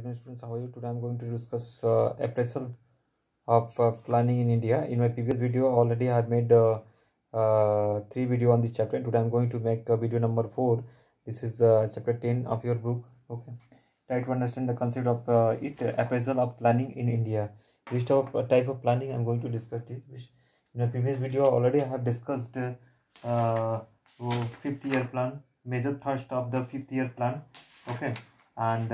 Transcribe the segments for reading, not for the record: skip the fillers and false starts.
Students, how are you? Today I'm going to discuss appraisal of planning in India. In my previous video, already I have made 3 video on this chapter. And today I'm going to make video number 4. This is chapter 10 of your book. Okay, try to understand the concept of appraisal of planning in India. Which type of planning I'm going to discuss it. Which in my previous video already I have discussed fifth year plan, major thrust of the fifth year plan. Okay, and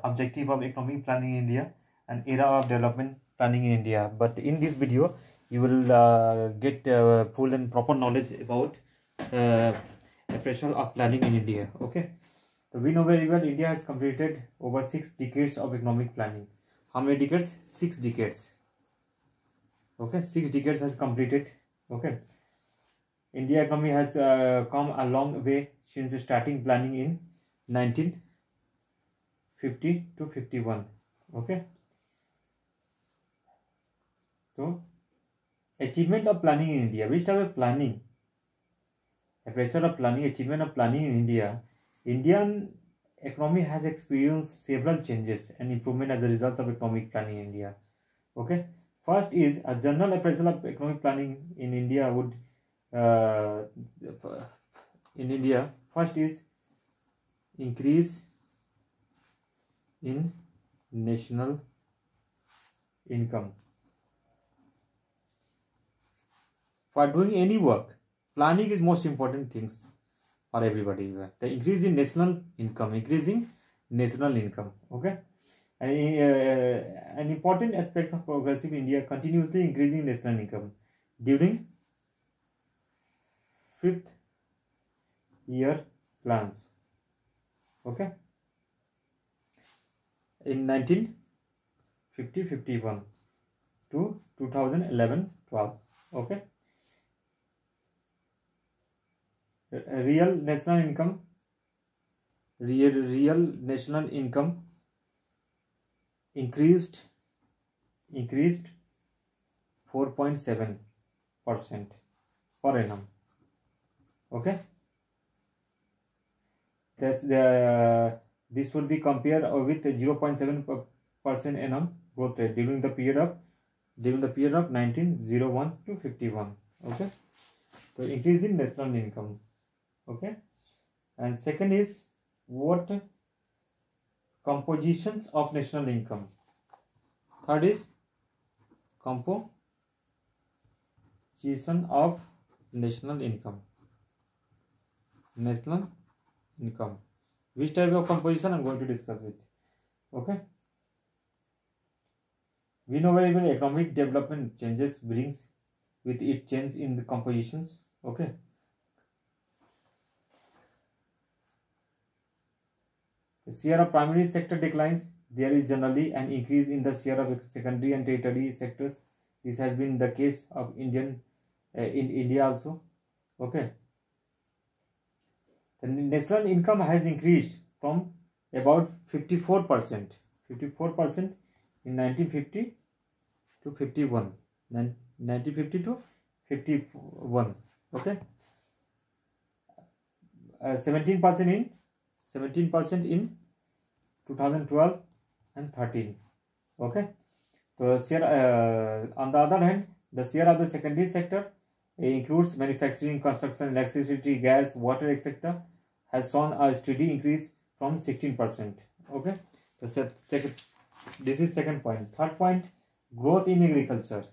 objective of economic planning in India and era of development planning in India. But in this video, you will get full and proper knowledge about appraisal of planning in India. Okay, so we know very well India has completed over 6 decades of economic planning. How many decades? 6 decades. Okay, 6 decades has completed. Okay, India economy has come a long way since starting planning in 1950 to 51. Okay, so achievement of planning in India. Which type of planning? Appraisal of planning, achievement of planning in India. Indian economy has experienced several changes and improvement as a result of economic planning in India. Okay, first is a general appraisal of economic planning in India would first is increase in national income. For doing any work, planning is most important things for everybody. The increase in national income, increasing national income. Okay, and an important aspect of progressive India continuously increasing national income during fifth year plans. Okay, in 1950-51 to 2011-12. Okay, real national income increased 4.7% per annum. Okay, that's this would be compared with 0.7% annum growth rate during the period of 1901 to 51. Okay, so increasing national income. Okay, and second is what compositions of national income. Third is composition of national income. Which type of composition? I'm going to discuss it. Okay, we know very well economic development changes brings with it change in the compositions. Okay, the share of primary sector declines. There is generally an increase in the share of secondary and tertiary sectors. This has been the case of in India also. Okay, the national income has increased from about 54% in 1950 to 51. 1950 to 51. Okay, 17% in 2012 and 13. Okay, so share, on the other hand, the share of the secondary sector includes manufacturing, construction, electricity, gas, water, etc. has shown a steady increase from 16%. Okay, so this is second point. Third point, growth in agriculture.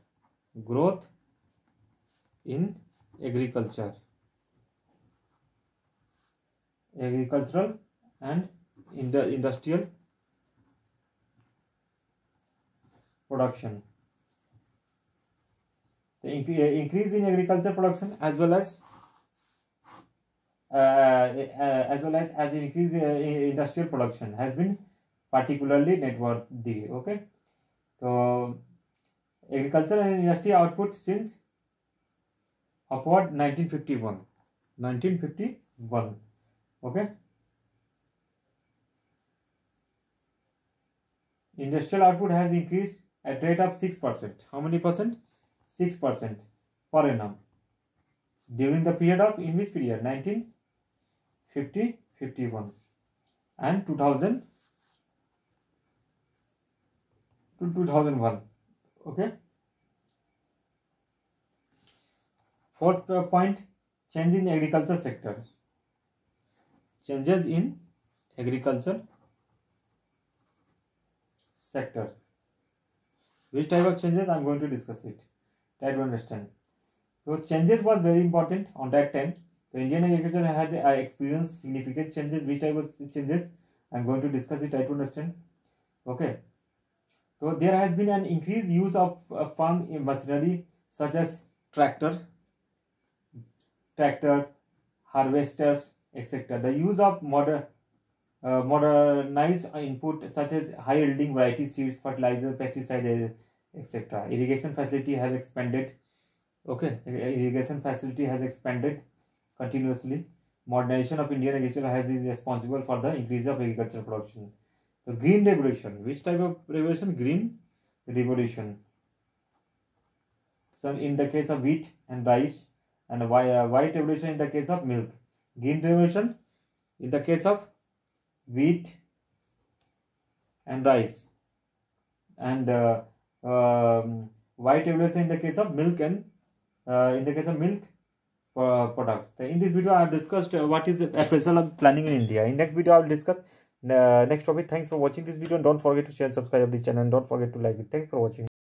Agricultural and industrial production. The increase in agriculture production as well as increase in industrial production has been particularly noteworthy. Okay, so agriculture and industry output since upward 1951. Okay, industrial output has increased at rate of 6%. How many percent? 6% per annum during the period of, in which period? 1950-51 and 2012 to 2001. Okay. Fourth point, change in agriculture sector. Changes in agriculture sector. Which type of changes? I am going to discuss it. Try to understand. So changes was very important on that time. The Indian agriculture had experienced significant changes. Which type of changes? I am going to discuss it. Try to understand. Okay. So there has been an increased use of farm machinery such as tractor, harvesters, etc. The use of modernized input such as high yielding variety seeds, fertilizer, pesticide, etc. Irrigation facility has expanded. Okay, irrigation facility has expanded continuously. Modernization of Indian agriculture is responsible for the increase of agricultural production. The green revolution. Which type of revolution? Green revolution. So in the case of wheat and rice, and white revolution in the case of milk. Green revolution in the case of wheat and rice, and white revolution in the case of milk and products. In this video, I have discussed what is appraisal of planning in India. In next video, I will discuss next topic. Thanks for watching this video, and don't forget to share and subscribe to the channel, and don't forget to like it. Thanks for watching.